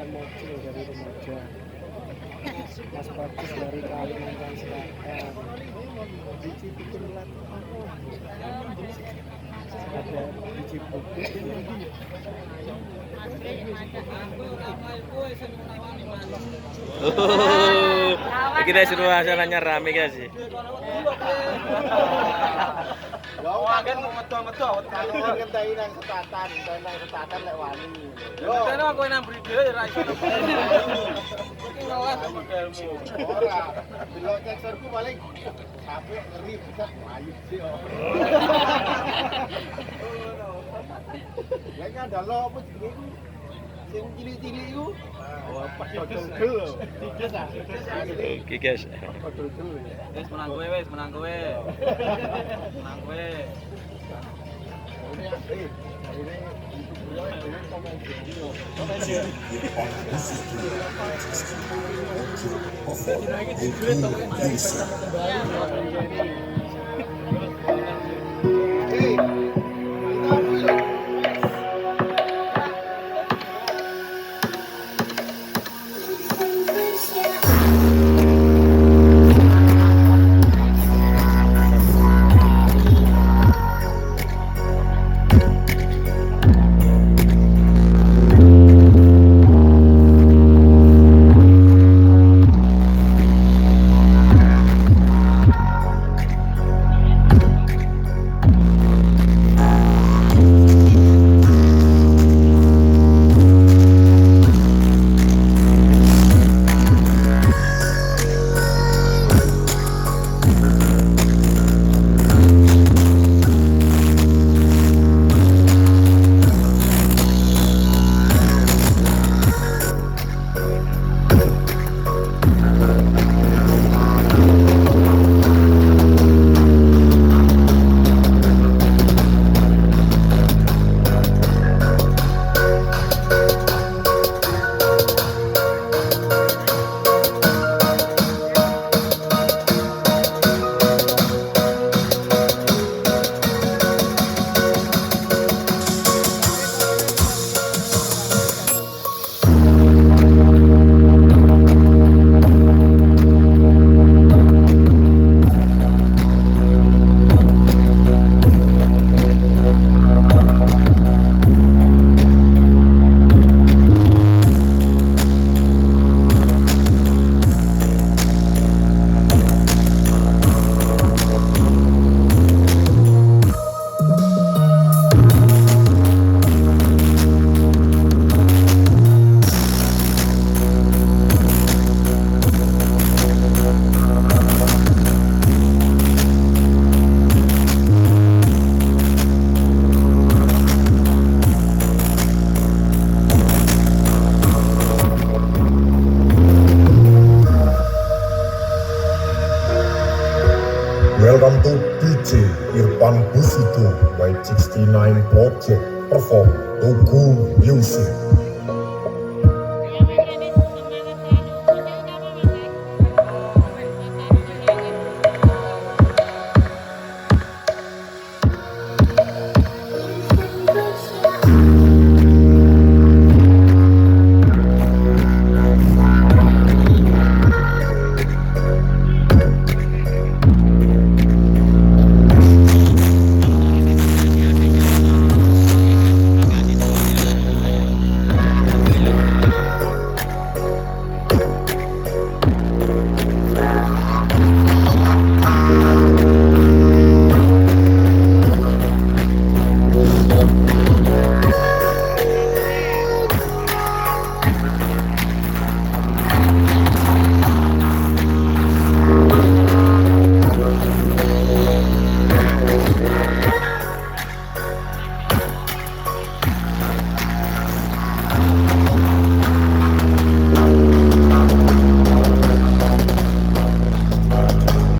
Iwan Mocil dari Remaja, Mas Bagus dari Kalimantan Selatan, biji bikin lagu ada biji bukit Kita seru acaranya rame guys sih. Kan metu-metu kalau ngentai nang setatan lek wani. Yo, kene aku nang brige ya ra iso. Iki ngelas modelmu. Ora. Delok teksturku paling apik ngeri bisa ayu sih. Lek ngandalo apa jenenge ku? Sing cilik-cilik iku. Oh, padha-padha. Tiges ah. Oke guys. Wis menang kowe, wis menang kowe. Menang kowe. Welcome to DJ Irfan Busudo by 69 Project perform Tugu Music.